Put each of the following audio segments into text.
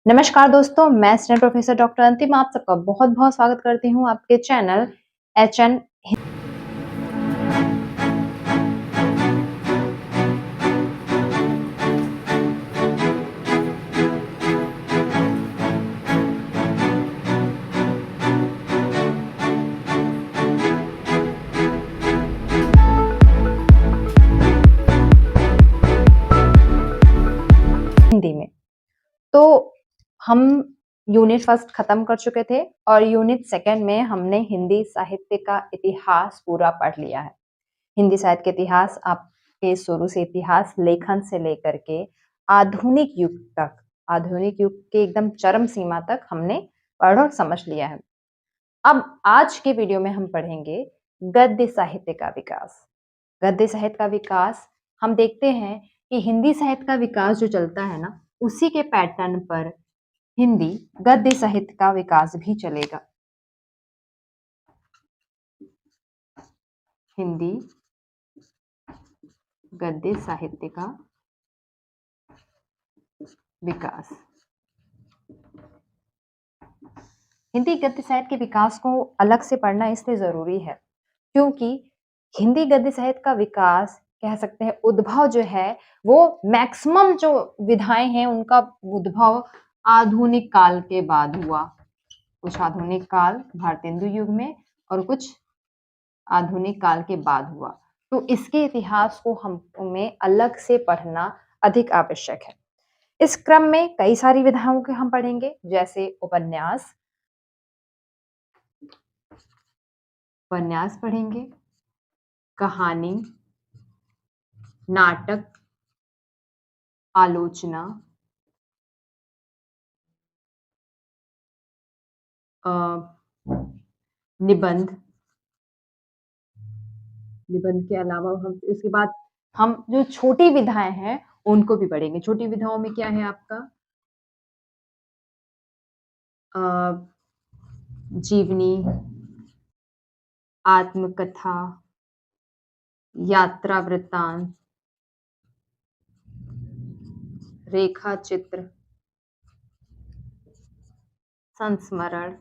नमस्कार दोस्तों, मैं स्टूडेंट प्रोफेसर डॉक्टर अंतिम आप सबका बहुत बहुत स्वागत करती हूँ आपके चैनल HN हिंदी में। तो हम यूनिट फर्स्ट खत्म कर चुके थे और यूनिट सेकंड में हमने हिंदी साहित्य का इतिहास पूरा पढ़ लिया है। हिंदी साहित्य के इतिहास आपके शुरू से इतिहास लेखन से लेकर के आधुनिक युग तक, आधुनिक युग के एकदम चरम सीमा तक हमने पढ़ और समझ लिया है। अब आज के वीडियो में हम पढ़ेंगे गद्य साहित्य का विकास। गद्य साहित्य का विकास हम देखते हैं कि हिंदी साहित्य का विकास जो चलता है ना, उसी के पैटर्न पर हिंदी गद्य साहित्य का विकास भी चलेगा। हिंदी गद्य साहित्य का विकास। हिंदी गद्य साहित्य के विकास को अलग से पढ़ना इसलिए जरूरी है क्योंकि हिंदी गद्य साहित्य का विकास कह सकते हैं उद्भव जो है वो मैक्सिमम जो विधाएं हैं उनका उद्भव आधुनिक काल के बाद हुआ। कुछ आधुनिक काल भारतेंदु युग में और कुछ आधुनिक काल के बाद हुआ। तो इसके इतिहास को हमें अलग से पढ़ना अधिक आवश्यक है। इस क्रम में कई सारी विधाओं के हम पढ़ेंगे, जैसे उपन्यास पढ़ेंगे, कहानी, नाटक, आलोचना, निबंध के अलावा हम इसके बाद हम जो छोटी विधाएं हैं उनको भी पढ़ेंगे। छोटी विधाओं में क्या है आपका जीवनी, आत्मकथा, यात्रा वृत्तांत, रेखा चित्र, संस्मरण,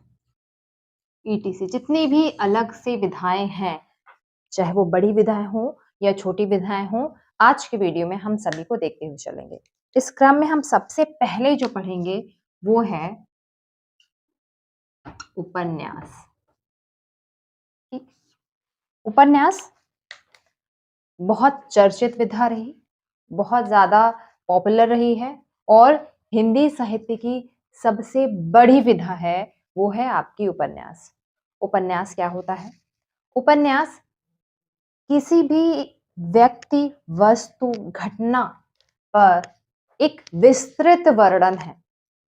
ETC। जितनी भी अलग से विधाएं हैं, चाहे वो बड़ी विधाएं हो या छोटी विधाएं हो, आज के वीडियो में हम सभी को देखते हुए चलेंगे। इस क्रम में हम सबसे पहले जो पढ़ेंगे वो है उपन्यास। ठीक, उपन्यास बहुत चर्चित विधा रही, बहुत ज्यादा पॉपुलर रही है और हिंदी साहित्य की सबसे बड़ी विधा है वो है आपकी उपन्यास। उपन्यास क्या होता है? उपन्यास किसी भी व्यक्ति, वस्तु, घटना पर एक विस्तृत वर्णन है।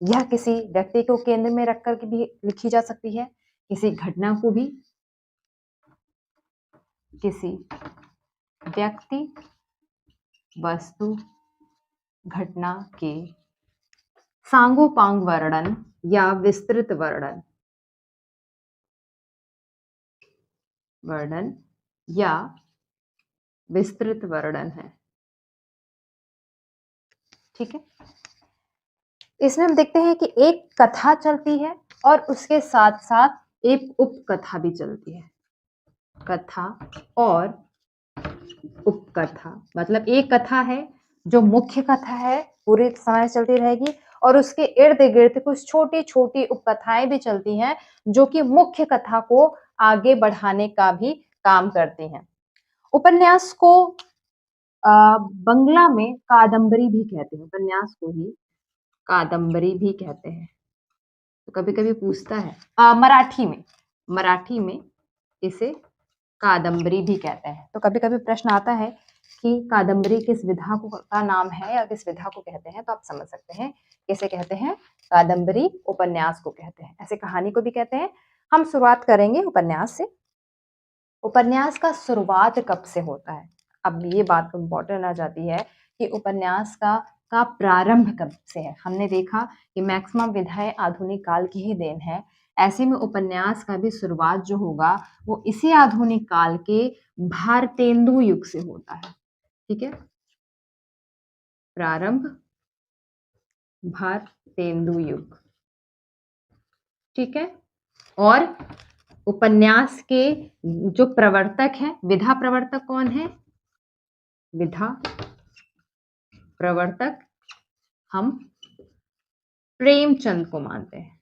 यह किसी व्यक्ति को केंद्र में रखकर के भी लिखी जा सकती है, किसी घटना को भी, किसी व्यक्ति, वस्तु, घटना के सांगोपांग वर्णन या विस्तृत वर्णन या विस्तृत वर्णन है। ठीक है, इसमें हम देखते हैं कि एक कथा चलती है और उसके साथ साथ एक उपकथा भी चलती है। कथा और उपकथा मतलब एक कथा है जो मुख्य कथा है, पूरे समय चलती रहेगी और उसके इर्द गिर्द कुछ छोटी छोटी उपकथाएं भी चलती हैं जो कि मुख्य कथा को आगे बढ़ाने का भी काम करती हैं। उपन्यास को बंगला में कादम्बरी भी कहते हैं। उपन्यास को ही कादम्बरी भी कहते हैं। तो कभी कभी पूछता है मराठी में इसे कादम्बरी भी कहते हैं। तो कभी कभी प्रश्न आता है कि कादम्बरी किस विधा को का नाम है या किस विधा को कहते हैं, तो आप समझ सकते हैं कैसे कहते हैं। कादम्बरी उपन्यास को कहते हैं, ऐसे कहानी को भी कहते हैं। हम शुरुआत करेंगे उपन्यास से। उपन्यास का शुरुआत कब से होता है? अब ये बात इम्पोर्टेंट आ जाती है कि उपन्यास का प्रारंभ कब से है। हमने देखा कि मैक्सिमम विधाएं आधुनिक काल की ही देन है। ऐसे में उपन्यास का भी शुरुआत जो होगा वो इसी आधुनिक काल के भारतेंदु युग से होता है। ठीक है, प्रारंभ भारतेंदु तेंदु युग। ठीक है। और उपन्यास के जो प्रवर्तक हैं, विधा प्रवर्तक कौन है? विधा प्रवर्तक हम प्रेमचंद को मानते हैं।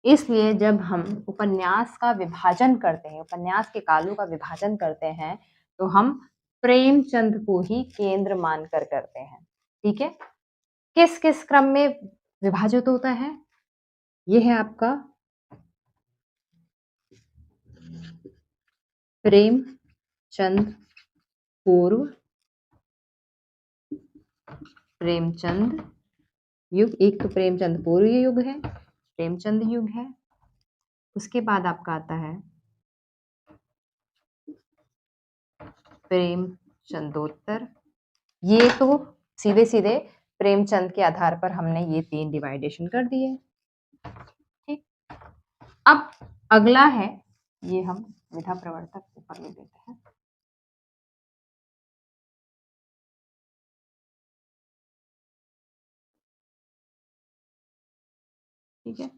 इसलिए जब हम उपन्यास का विभाजन करते हैं, उपन्यास के कालों का विभाजन करते हैं, तो हम प्रेमचंद को ही केंद्र मानकर करते हैं। ठीक है। किस किस क्रम में विभाजित होता है? यह है आपका प्रेमचंद पूर्व, प्रेमचंद युग, एक तो प्रेमचंद पूर्व युग है, प्रेमचंद युग है। उसके बाद आपका आता है प्रेमचंदोत्तर। ये तो सीधे सीधे प्रेमचंद के आधार पर हमने ये 3 डिवाइडेशन कर दिए। ठीक। अब अगला है, ये हम विधा प्रवर्तक ऊपर ले देते हैं। ठीक है।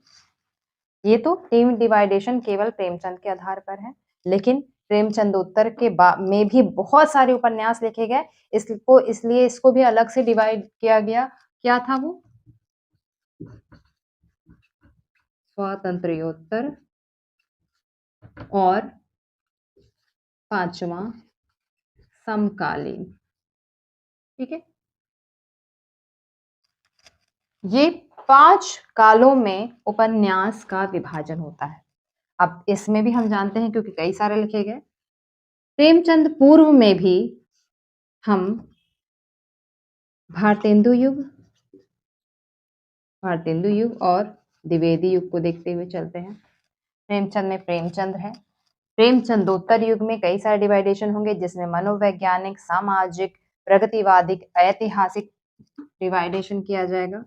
ये तो 3 डिवाइडेशन केवल प्रेमचंद के आधार पर है, लेकिन प्रेमचंदोत्तर के में भी बहुत सारे उपन्यास लिखे गए, इसलिए इसको भी अलग से डिवाइड किया गया। क्या था वो? स्वातंत्र्योत्तर और 5वां समकालीन। ठीक है। ये 5 कालों में उपन्यास का विभाजन होता है। अब इसमें भी हम जानते हैं, क्योंकि कई सारे लिखे गए। प्रेमचंद पूर्व में भी हम भारतेंदु युग और द्विवेदी युग को देखते हुए चलते हैं। प्रेमचंद में प्रेमचंद है। प्रेमचंदोत्तर युग में कई सारे डिवाइडेशन होंगे, जिसमें मनोवैज्ञानिक, सामाजिक, प्रगतिवादी, ऐतिहासिक डिवाइडेशन किया जाएगा।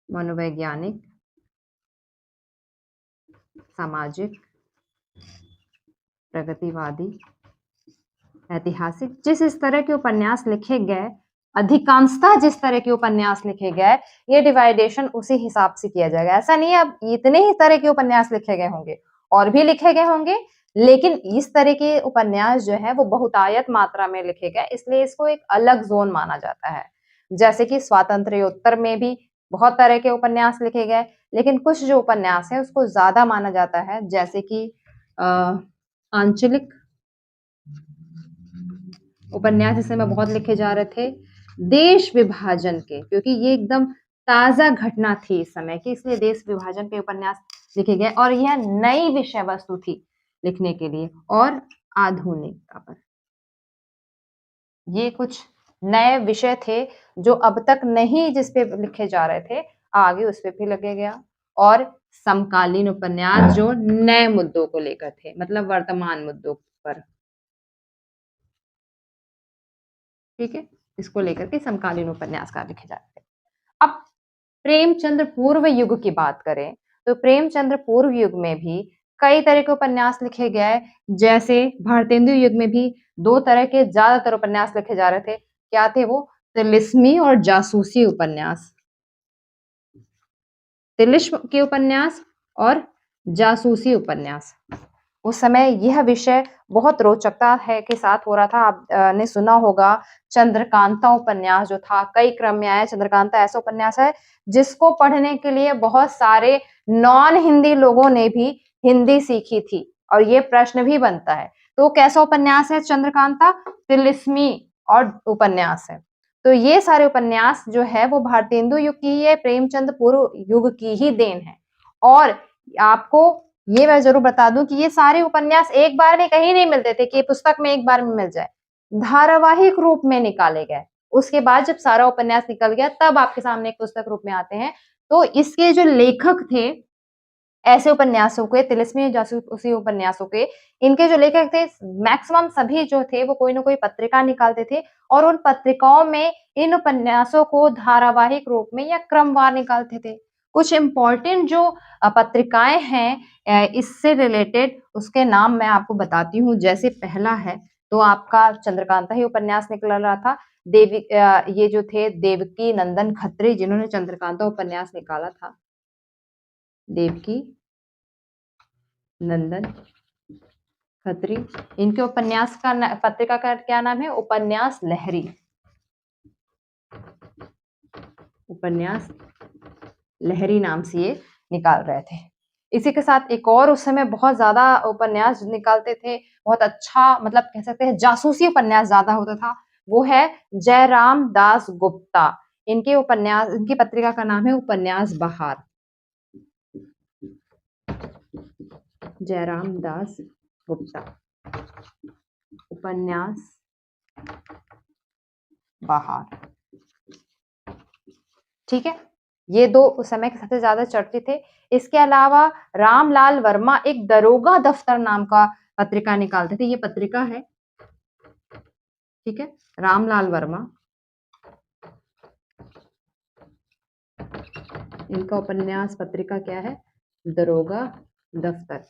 मनोवैज्ञानिक, सामाजिक, प्रगतिवादी, ऐतिहासिक। जिस तरह के उपन्यास लिखे गए, अधिकांशतः जिस तरह के उपन्यास लिखे गए, ये डिवाइडेशन उसी हिसाब से किया जाएगा। ऐसा नहीं है अब इतने ही तरह के उपन्यास लिखे गए होंगे, और भी लिखे गए होंगे, लेकिन इस तरह के उपन्यास जो है वो बहुतायत मात्रा में लिखे गए, इसलिए इसको एक अलग जोन माना जाता है। जैसे कि स्वातंत्र्योत्तर में भी बहुत तरह के उपन्यास लिखे गए, लेकिन कुछ जो उपन्यास है उसको ज्यादा माना जाता है, जैसे कि आंचलिक उपन्यास इस समय बहुत लिखे जा रहे थे देश विभाजन के, क्योंकि ये एकदम ताजा घटना थी इस समय की, इसलिए देश विभाजन पे उपन्यास लिखे गए, और यह नई विषय वस्तु थी लिखने के लिए। और आधुनिकता पर, ये कुछ नए विषय थे जो अब तक नहीं जिस पे लिखे जा रहे थे, आगे उस पे भी लगे गया। और समकालीन उपन्यास जो नए मुद्दों को लेकर थे, मतलब वर्तमान मुद्दों पर। ठीक है। इसको लेकर के समकालीन उपन्यासकार लिखे जाते हैं। अब प्रेमचंद्र पूर्व युग की बात करें, तो प्रेमचंद्र पूर्व युग में भी कई तरह के उपन्यास लिखे गए। जैसे भारतेंदु युग में भी 2 तरह के ज्यादातर उपन्यास लिखे जा रहे थे। क्या थे वो? तिलिस्मी और जासूसी उपन्यास। तिलिस्म के उपन्यास और जासूसी उपन्यास। उस समय यह विषय बहुत रोचकता है के साथ हो रहा था। आपने सुना होगा चंद्रकांता उपन्यास जो था, कई क्रम में आया। चंद्रकांता ऐसा उपन्यास है जिसको पढ़ने के लिए बहुत सारे नॉन हिंदी लोगों ने भी हिंदी सीखी थी, और ये प्रश्न भी बनता है। तो कैसा उपन्यास है चंद्रकांता? तिलिस्मी और उपन्यास है। तो ये सारे उपन्यास जो है वो भारतेंदु युग की है, प्रेमचंद पूर्व युग की ही देन है। और आपको ये मैं जरूर बता दूं कि ये सारे उपन्यास एक बार में कहीं नहीं मिलते थे कि पुस्तक में एक बार में मिल जाए, धारावाहिक रूप में निकाले गए। उसके बाद जब सारा उपन्यास निकल गया, तब आपके सामने एक पुस्तक रूप में आते हैं। तो इसके जो लेखक थे ऐसे उपन्यासों के, तिलिस्मी जासूसी उपन्यासों के, इनके जो लेखक थे मैक्सिमम सभी जो थे वो कोई ना कोई पत्रिका निकालते थे, और उन पत्रिकाओं में इन उपन्यासों को धारावाहिक रूप में या क्रमवार निकालते थे। कुछ इंपॉर्टेंट जो पत्रिकाएं हैं इससे रिलेटेड, उसके नाम मैं आपको बताती हूँ। जैसे पहला है तो आपका चंद्रकांता ही उपन्यास निकल रहा था, ये जो थे देवकी नंदन खत्री, जिन्होंने चंद्रकांता उपन्यास निकाला था। देवकी नंदन खत्री, इनके उपन्यास का पत्रिका का क्या नाम है? उपन्यास लहरी। उपन्यास लहरी नाम से ये निकाल रहे थे। इसी के साथ एक और उस समय बहुत ज्यादा उपन्यास निकालते थे, बहुत अच्छा, मतलब कह सकते हैं जासूसी उपन्यास ज्यादा होता था, वो है जयराम दास गुप्ता। इनके उपन्यास, इनकी पत्रिका का नाम है उपन्यास बहार। जयराम दास गुप्ता, उपन्यास बहार। ठीक है, ये दो उस समय के सबसे ज्यादा चर्चित थे। इसके अलावा रामलाल वर्मा एक दरोगा दफ्तर नाम का पत्रिका निकालते थे। ये पत्रिका है, ठीक है, रामलाल वर्मा, इनका उपन्यास पत्रिका क्या है? दरोगा दफ्तर।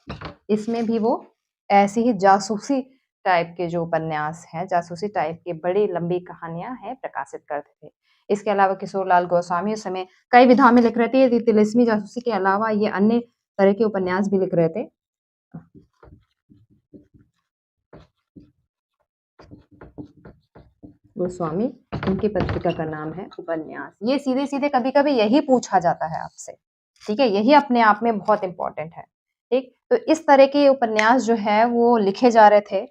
इसमें भी वो ऐसी ही जासूसी टाइप के जो उपन्यास हैं, जासूसी टाइप के बड़ी लंबी कहानियां हैं, प्रकाशित करते थे। इसके अलावा किशोरलाल गोस्वामी उस समय कई विधाओं में लिख रहे थे। तिलिस्मी जासूसी के अलावा ये अन्य तरह के उपन्यास भी लिख रहे थे। गोस्वामी, उनकी पत्रिका का नाम है उपन्यास। ये सीधे सीधे कभी कभी यही पूछा जाता है आपसे, ठीक है, यही अपने आप में बहुत इंपॉर्टेंट है। ठीक, तो इस तरह के उपन्यास जो है वो लिखे जा रहे थे।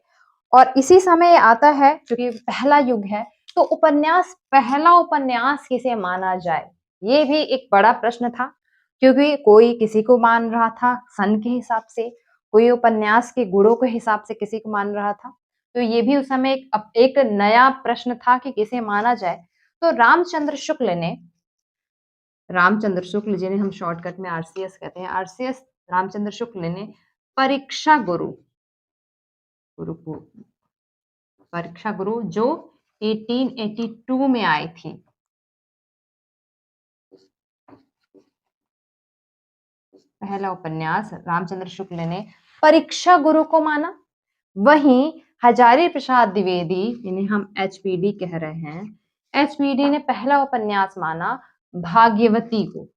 और इसी समय आता है, क्योंकि पहला युग है, तो उपन्यास, पहला उपन्यास किसे माना जाए, ये भी एक बड़ा प्रश्न था। क्योंकि कोई किसी को मान रहा था सन के हिसाब से, कोई उपन्यास के गुणों के हिसाब से किसी को मान रहा था। तो ये भी उस समय एक नया प्रश्न था कि किसे माना जाए। तो रामचंद्र शुक्ल, जिन्हें हम शॉर्टकट में आरसीएस कहते हैं, आरसीएस रामचंद्र शुक्ल ने परीक्षा गुरु जो 1882 में आई थी, पहला उपन्यास रामचंद्र शुक्ल ने परीक्षा गुरु को माना। वहीं हजारी प्रसाद द्विवेदी, इन्हें हम एचपीडी कह रहे हैं, एचपीडी ने पहला उपन्यास माना भाग्यवती को।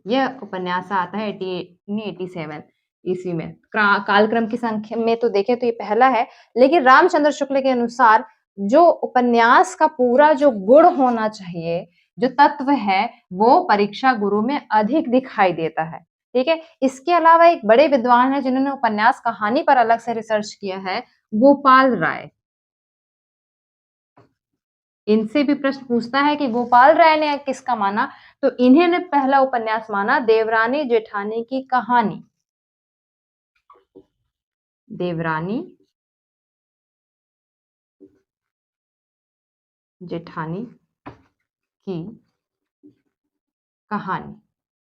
यह उपन्यास आता है 1887 ईस्वी में। कालक्रम की संख्या में तो देखें तो ये पहला है, लेकिन रामचंद्र शुक्ल के अनुसार जो उपन्यास का पूरा जो गुण होना चाहिए, जो तत्व है, वो परीक्षा गुरु में अधिक दिखाई देता है। ठीक है, इसके अलावा एक बड़े विद्वान है जिन्होंने उपन्यास कहानी पर अलग से रिसर्च किया है, गोपाल राय। इनसे भी प्रश्न पूछता है कि गोपाल राय ने किसका माना, तो इन्हें ने पहला उपन्यास माना देवरानी जेठानी की कहानी। देवरानी जेठानी की कहानी,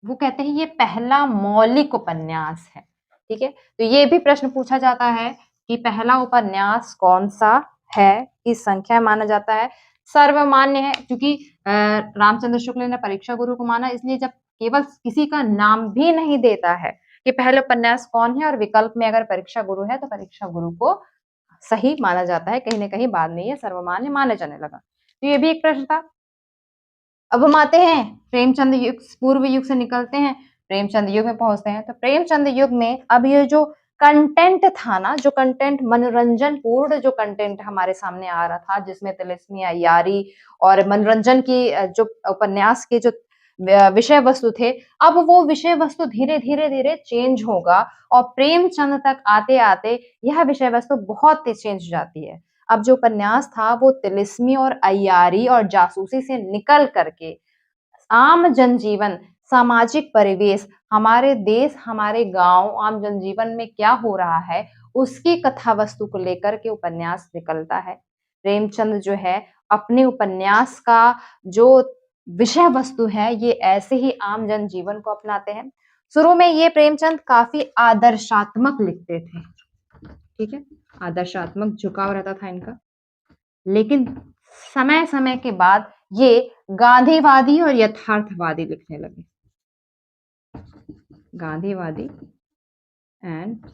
वो कहते हैं ये पहला मौलिक उपन्यास है। ठीक है, तो ये भी प्रश्न पूछा जाता है कि पहला उपन्यास कौन सा है, किस संख्या माना जाता है। सर्वमान्य है, क्योंकि रामचंद्र शुक्ल ने परीक्षा गुरु को माना, इसलिए जब केवल किसी का नाम भी नहीं देता है कि पहले उपन्यास कौन है, और विकल्प में अगर परीक्षा गुरु है, तो परीक्षा गुरु को सही माना जाता है। कहीं ना कहीं बाद में ये सर्वमान्य माने जाने लगा। तो ये भी एक प्रश्न था। अब हम आते हैं प्रेमचंद युग, पूर्व युग से निकलते हैं, प्रेमचंद युग में पहुंचते हैं। तो प्रेमचंद युग में अब ये जो कंटेंट था ना, जो कंटेंट मनोरंजन पूर्ण जो कंटेंट हमारे सामने आ रहा था, जिसमें तिलिस्मी, अय्यारी और मनोरंजन की जो उपन्यास के जो विषय वस्तु थे, अब वो विषय वस्तु धीरे धीरे धीरे चेंज होगा, और प्रेमचंद तक आते आते यह विषय वस्तु बहुत तेज चेंज हो जाती है। अब जो उपन्यास था वो तिलिस्मी और अय्यारी और जासूसी से निकल करके आम जनजीवन, सामाजिक परिवेश, हमारे देश, हमारे गांव, आम जनजीवन में क्या हो रहा है, उसकी कथा वस्तु को लेकर के उपन्यास निकलता है। प्रेमचंद जो है अपने उपन्यास का जो विषय वस्तु है, ये ऐसे ही आम जनजीवन को अपनाते हैं। शुरू में ये प्रेमचंद काफी आदर्शात्मक लिखते थे, ठीक है, आदर्शात्मक झुकाव रहता था इनका। लेकिन समय समय के बाद ये गांधीवादी और यथार्थवादी लिखने लगे। गांधीवादी एंड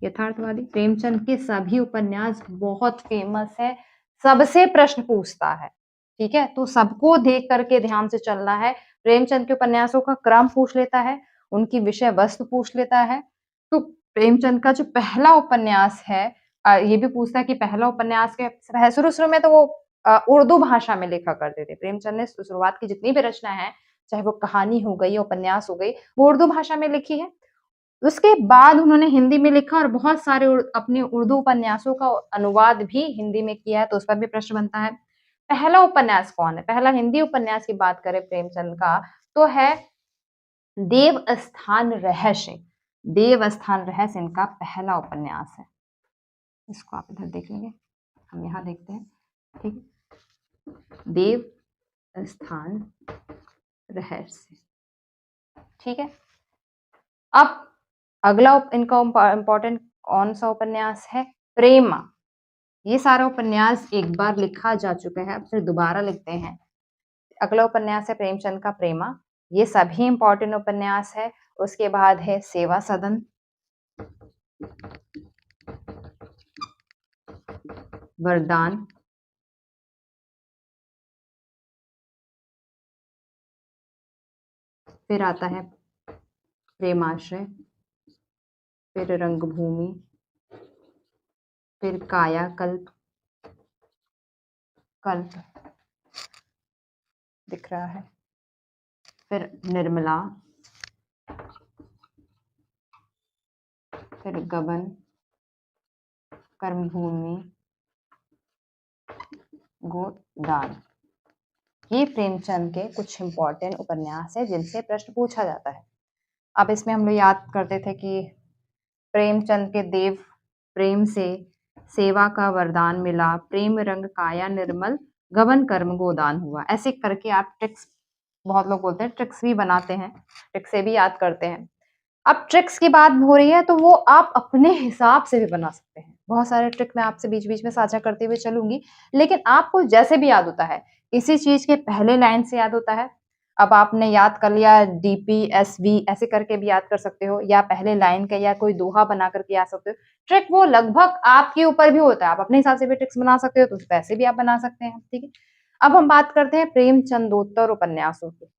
यथार्थवादी। प्रेमचंद के सभी उपन्यास बहुत फेमस है, सबसे प्रश्न पूछता है, ठीक है, तो सबको देख करके ध्यान से चलना है। प्रेमचंद के उपन्यासों का क्रम पूछ लेता है, उनकी विषय वस्तु पूछ लेता है। तो प्रेमचंद का जो पहला उपन्यास है, ये भी पूछता है कि पहला उपन्यास क्या है। शुरू शुरू में तो वो उर्दू भाषा में लिखा करते थे। प्रेमचंद ने शुरुआत की जितनी भी रचना है, चाहे वो कहानी हो गई, उपन्यास हो गई, वो उर्दू भाषा में लिखी है। उसके बाद उन्होंने हिंदी में लिखा और बहुत सारे अपने उर्दू उपन्यासों का अनुवाद भी हिंदी में किया है, तो उस पर भी प्रश्न बनता है। पहला उपन्यास कौन है? पहला हिंदी उपन्यास की बात करें प्रेमचंद का, तो है देवस्थान रहस्य। देवस्थान रहस्य इनका पहला उपन्यास है। इसको आप इधर देख लेंगे, हम यहाँ देखते हैं, ठीक है, देव स्थान रहस्य, ठीक है। अब अगला इनका इंपॉर्टेंट कौन सा उपन्यास है? प्रेमा। ये सारा उपन्यास एक बार लिखा जा चुका है, अब फिर दोबारा लिखते हैं। अगला उपन्यास है प्रेमचंद का प्रेमा, ये सभी इंपॉर्टेंट उपन्यास है। उसके बाद है सेवा सदन, वरदान, फिर आता है प्रेमाश्रय, फिर रंगभूमि, फिर कायाकल्प, कल्प दिख रहा है, फिर निर्मला, फिर गबन, कर्मभूमि, गोदान। ये प्रेमचंद के कुछ इंपॉर्टेंट उपन्यास है जिनसे प्रश्न पूछा जाता है। अब इसमें हम लोग याद करते थे कि प्रेमचंद के देव प्रेम से सेवा का वरदान मिला, प्रेम रंग काया निर्मल, गबन कर्म गोदान हुआ। ऐसे करके आप ट्रिक्स, बहुत लोग बोलते हैं ट्रिक्स भी बनाते हैं, ट्रिक्स से भी याद करते हैं। अब ट्रिक्स की बात हो रही है तो वो आप अपने हिसाब से भी बना सकते हैं। बहुत सारे ट्रिक मैं आपसे बीच बीच में साझा करते हुए चलूंगी, लेकिन आपको जैसे भी याद होता है, इसी चीज के पहले लाइन से याद होता है। अब आपने याद कर लिया DPSV, ऐसे करके भी याद कर सकते हो, या पहले लाइन का या कोई दोहा बना करके याद सकते हो। ट्रिक वो लगभग आपके ऊपर भी होता है, आप अपने हिसाब से भी ट्रिक्स बना सकते हो, तो वैसे भी आप बना सकते हैं, ठीक है। अब हम बात करते हैं प्रेमचंदोत्तर उपन्यासों की।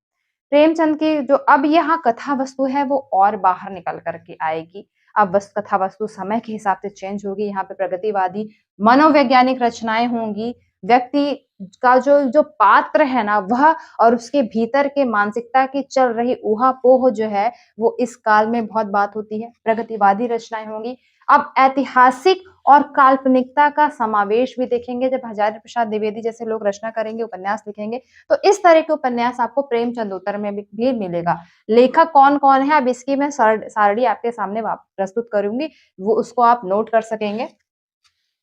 प्रेमचंद की जो अब यहाँ कथा वस्तु है वो और बाहर निकल करके आएगी। अब कथा वस्तु समय के हिसाब से चेंज होगी। यहाँ पे प्रगतिवादी मनोवैज्ञानिक रचनाएं होंगी। व्यक्ति का जो जो पात्र है ना, वह और उसके भीतर के मानसिकता की चल रही ऊहापोह जो है, वो इस काल में बहुत बात होती है। प्रगतिवादी रचनाएं होंगी। अब ऐतिहासिक और काल्पनिकता का समावेश भी देखेंगे। जब हजारी प्रसाद द्विवेदी जैसे लोग रचना करेंगे, उपन्यास लिखेंगे, तो इस तरह के उपन्यास आपको प्रेमचंदोत्तर में भी मिलेगा। लेखक कौन कौन है, अब इसकी मैं सारणी आपके सामने प्रस्तुत करूंगी, वो उसको आप नोट कर सकेंगे।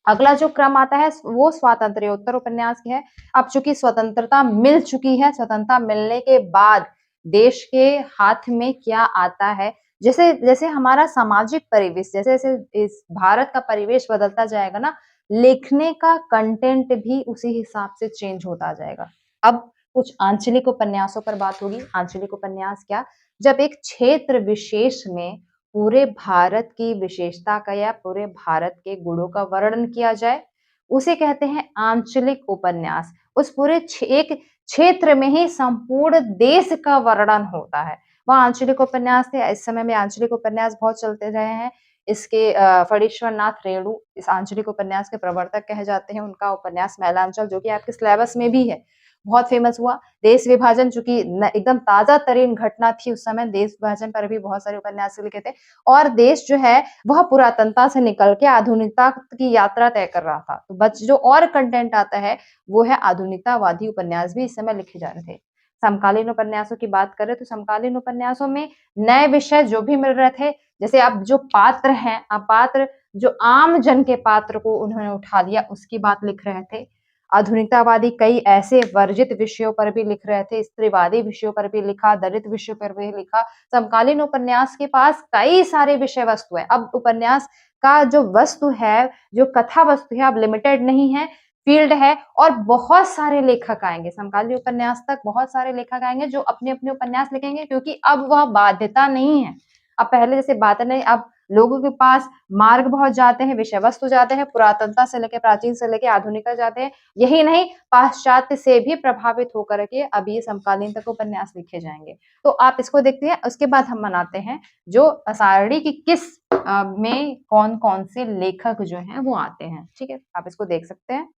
अगला जो क्रम आता है वो स्वातंत्र्योत्तर उपन्यास है। अब चूंकि स्वतंत्रता मिल चुकी है, स्वतंत्रता मिलने के बाद देश के हाथ में क्या आता है, जैसे जैसे हमारा सामाजिक परिवेश, जैसे जैसे इस भारत का परिवेश बदलता जाएगा ना, लिखने का कंटेंट भी उसी हिसाब से चेंज होता जाएगा। अब कुछ आंचलिक उपन्यासों पर बात होगी। आंचलिक उपन्यास क्या? जब एक क्षेत्र विशेष में पूरे भारत की विशेषता का या पूरे भारत के गुणों का वर्णन किया जाए, उसे कहते हैं आंचलिक उपन्यास। उस पूरे एक क्षेत्र में ही संपूर्ण देश का वर्णन होता है, वह आंचलिक उपन्यास थे। इस समय में आंचलिक उपन्यास बहुत चलते रहे हैं। इसके फणीश्वर नाथ रेणु इस आंचलिक उपन्यास के प्रवर्तक कहे जाते हैं। उनका उपन्यास मैलांचल, जो कि आपके सिलेबस में भी है, बहुत फेमस हुआ। देश विभाजन, चूंकि एकदम ताजा तरीन घटना थी उस समय, देश विभाजन पर भी बहुत सारे उपन्यास लिखे थे। और देश जो है वह पुरातनता से निकल के आधुनिकता की यात्रा तय कर रहा था। तो जो और कंटेंट आता है वो है आधुनिकतावादी उपन्यास भी इस समय लिखे जा रहे थे। समकालीन उपन्यासों की बात करें तो समकालीन उपन्यासों में नए विषय जो भी मिल रहे थे, जैसे अब जो पात्र हैं, पात्र जो आम जन के पात्र को उन्होंने उठा लिया, उसकी बात लिख रहे थे। आधुनिकतावादी कई ऐसे वर्जित विषयों पर भी लिख रहे थे, स्त्रीवादी विषयों पर भी लिखा, दलित विषयों पर भी लिखा। समकालीन उपन्यास के पास कई सारे विषय वस्तु है। अब उपन्यास का जो वस्तु है, जो कथा वस्तु है, अब लिमिटेड नहीं है, फील्ड है, और बहुत सारे लेखक आएंगे। समकालीन उपन्यास तक बहुत सारे लेखक आएंगे जो अपने अपने उपन्यास लिखेंगे, क्योंकि अब वह बाध्यता नहीं है। अब पहले जैसे बात नहीं, अब लोगों के पास मार्ग बहुत जाते हैं, विषय वस्तु जाते हैं, पुरातनता से लेकर प्राचीन से लेकर आधुनिकता जाते हैं। यही नहीं, पाश्चात्य से भी प्रभावित होकर के अब ये समकालीन तक उपन्यास लिखे जाएंगे। तो आप इसको देखते हैं। उसके बाद हम मनाते हैं जो सारणी की किस में कौन कौन से लेखक जो हैं वो आते हैं। ठीक है, आप इसको देख सकते हैं।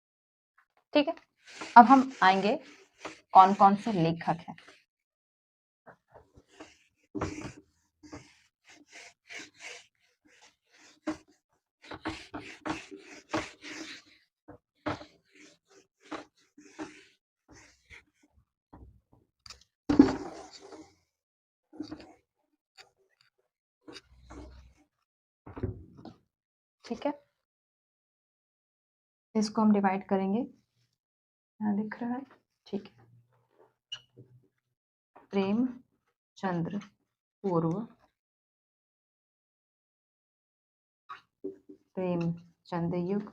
ठीक है, अब हम आएंगे कौन कौन से लेखक हैं। ठीक है, इसको हम डिवाइड करेंगे। यहाँ लिख रहा है। ठीक है, प्रेमचंद्र पूर्व, प्रेमचंद युग,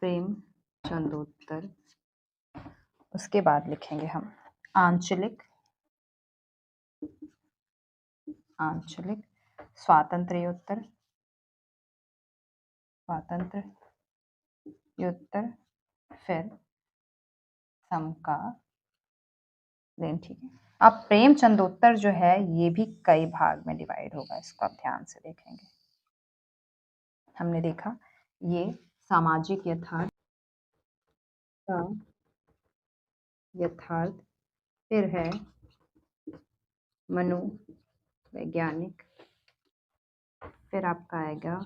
प्रेमचंदोत्तर। उसके बाद लिखेंगे हम आंचलिक, आंचलिक, स्वातंत्र्योत्तर, स्वातंत्र्योत्तर, फिर समकालीन। ठीक है, अब प्रेमचंदोत्तर जो है ये भी कई भाग में डिवाइड होगा, इसको आप ध्यान से देखेंगे। हमने देखा ये सामाजिक यथार्थ का यथार्थ, फिर है मनोवैज्ञानिक, फिर आपका आएगा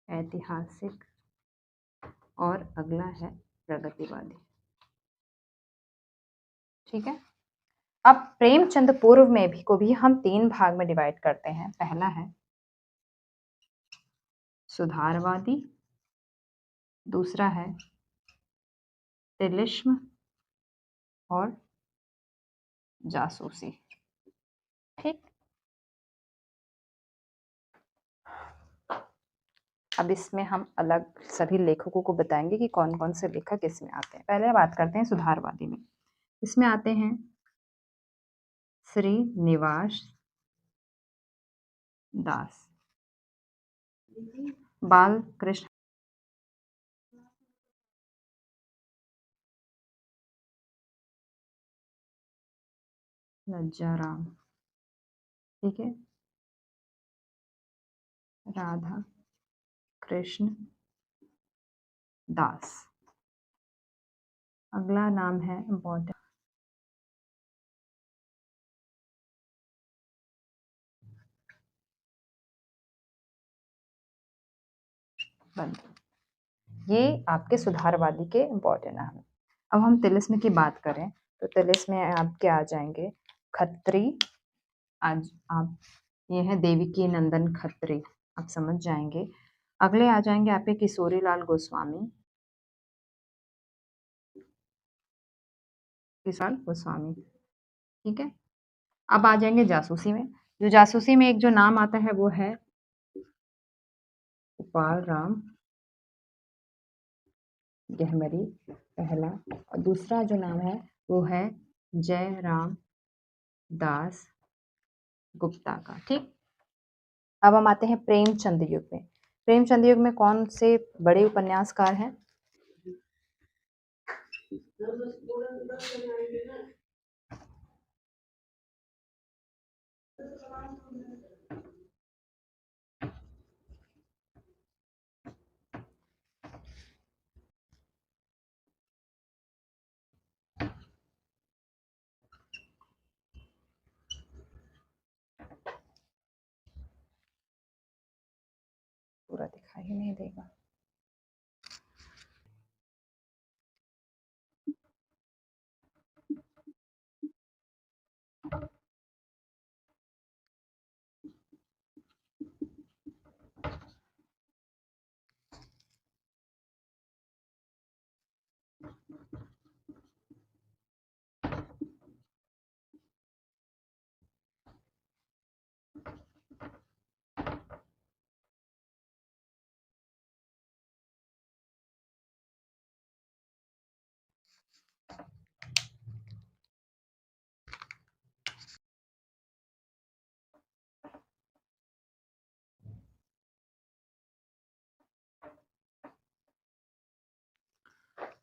ऐतिहासिक, और अगला है प्रगतिवादी। ठीक है, अब प्रेमचंद पूर्व में भी को भी हम 3 भाग में डिवाइड करते हैं। पहला है सुधारवादी, दूसरा है तिलिस्म, और जासूसी। ठीक, अब इसमें हम अलग सभी लेखकों को बताएंगे कि कौन कौन से लेखक इसमें आते हैं। पहले बात करते हैं सुधारवादी में। इसमें आते हैं श्रीनिवास दास, बाल कृष्ण, लज्जाराम, ठीक है, राधा कृष्ण दास। अगला नाम है इम्पोर्टेंट, बंधु। ये आपके सुधारवादी के इम्पोर्टेंट नाम है। अब हम तिलिस्म की बात करें तो तिलिस्म में आपके आ जाएंगे खत्री। आज आप ये है देवकी नंदन खत्री, आप समझ जाएंगे। अगले आ जाएंगे आपके किशोरी लाल गोस्वामी, किशोर गोस्वामी। ठीक है, अब आ जाएंगे जासूसी में। जो जासूसी में एक जो नाम आता है वो है गोपाल राम गहमरी, पहला। और दूसरा जो नाम है वो है जय राम दास गुप्ता का। ठीक, अब हम आते हैं प्रेमचंद युग में। प्रेमचंद युग में कौन से बड़े उपन्यासकार हैं? पूरा दिखाई नहीं देगा।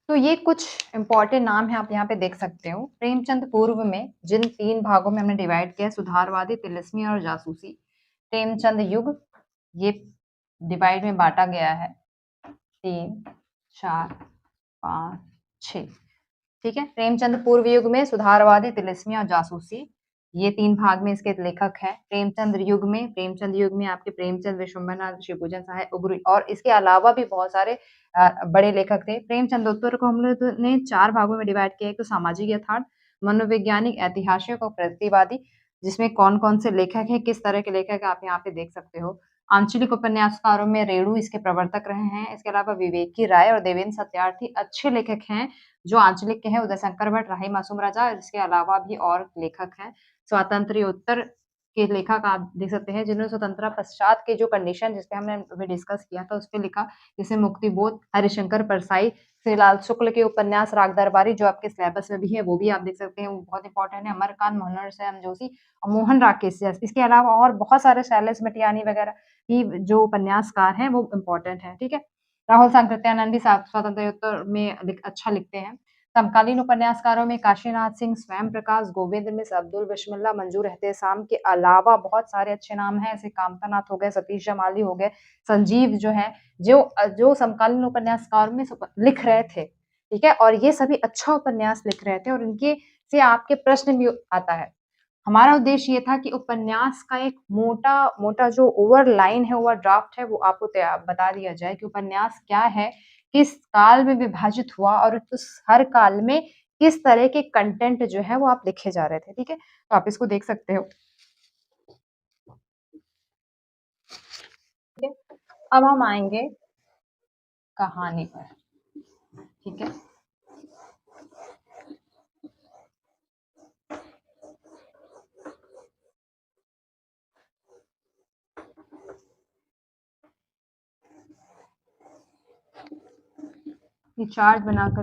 तो ये कुछ इंपॉर्टेंट नाम है, आप यहाँ पे देख सकते हो। प्रेमचंद पूर्व में जिन 3 भागों में हमने डिवाइड किया, सुधारवादी, तिलिस्मी और जासूसी। प्रेमचंद युग ये डिवाइड में बांटा गया है 3, 4, 5, 6। ठीक है। प्रेमचंद पूर्व युग में सुधारवादी, तिलिस्मी और जासूसी, ये 3 भाग में इसके लेखक हैं। प्रेमचंद युग में आपके प्रेमचंद, विश्वम्भरनाथ, शिवपूजन सहाय, उग्र और इसके अलावा भी बहुत सारे बड़े लेखक थे। प्रेमचंदोत्तर को हम लोग ने 4 भागों में डिवाइड किया है। तो सामाजिक यथार्थ, मनोवैज्ञानिक, ऐतिहासिक और प्रतिवादी, जिसमें कौन-कौन से लेखक हैं, किस तरह के लेखक हैं, आप यहाँ पे देख सकते हो। आंचलिक उपन्यासकारों में रेणु इसके प्रवर्तक रहे हैं। इसके अलावा विवेकी राय और देवेंद्र सत्यार्थी अच्छे लेखक हैं। जो आंचलिक के हैं, उदय शंकर भट्ट, राही मासूम राजा, इसके अलावा भी और लेखक हैं। स्वातंत्र्योत्तर के लेखक आप देख सकते हैं, जिन्होंने स्वतंत्रता पश्चात के जो कंडीशन जिसपे हमने अभी डिस्कस किया था, उस पे लिखा, जैसे मुक्तिबोध, हरिशंकर परसाई, श्रीलाल शुक्ल के उपन्यास राग दरबारी, जो आपके सिलेबस में भी है, वो भी आप देख सकते हैं, वो बहुत इंपॉर्टेंट है। अमरकांत, मनोहर श्याम जोशी और मोहन राकेश व्यास। इसके अलावा और बहुत सारे शैलेश मटियानी वगैरह भी जो उपन्यासकार हैं, वो इम्पोर्टेंट है। ठीक है। राहुल सांकृत्यानंद भी स्वातंत्र्योत्तर में अच्छा लिखते हैं। समकालीन उपन्यासकारों में काशीनाथ सिंह, स्वयं प्रकाश, गोविंद मिश्र, अब्दुल बिस्मिल्लाह, मंजूर एहतेशाम के अलावा बहुत सारे अच्छे नाम हैं, ऐसे कामतानाथ हो गए, सतीश जमाली हो गए, संजीव जो है, जो समकालीन उपन्यासकारों में लिख रहे थे। ठीक है। और ये सभी अच्छा उपन्यास लिख रहे थे और इनके से आपके प्रश्न भी आता है। हमारा उद्देश्य ये था कि उपन्यास का एक मोटा जो ओवर लाइन है, ओवर ड्राफ्ट है, वो आपको बता दिया जाए कि उपन्यास क्या है, किस काल में विभाजित हुआ और उस हर काल में किस तरह के कंटेंट जो है वो आप लिखे जा रहे थे। ठीक है। तो आप इसको देख सकते हो। ठीक है। अब हम आएंगे कहानी पर। ठीक है। ये चार्ट बनाकर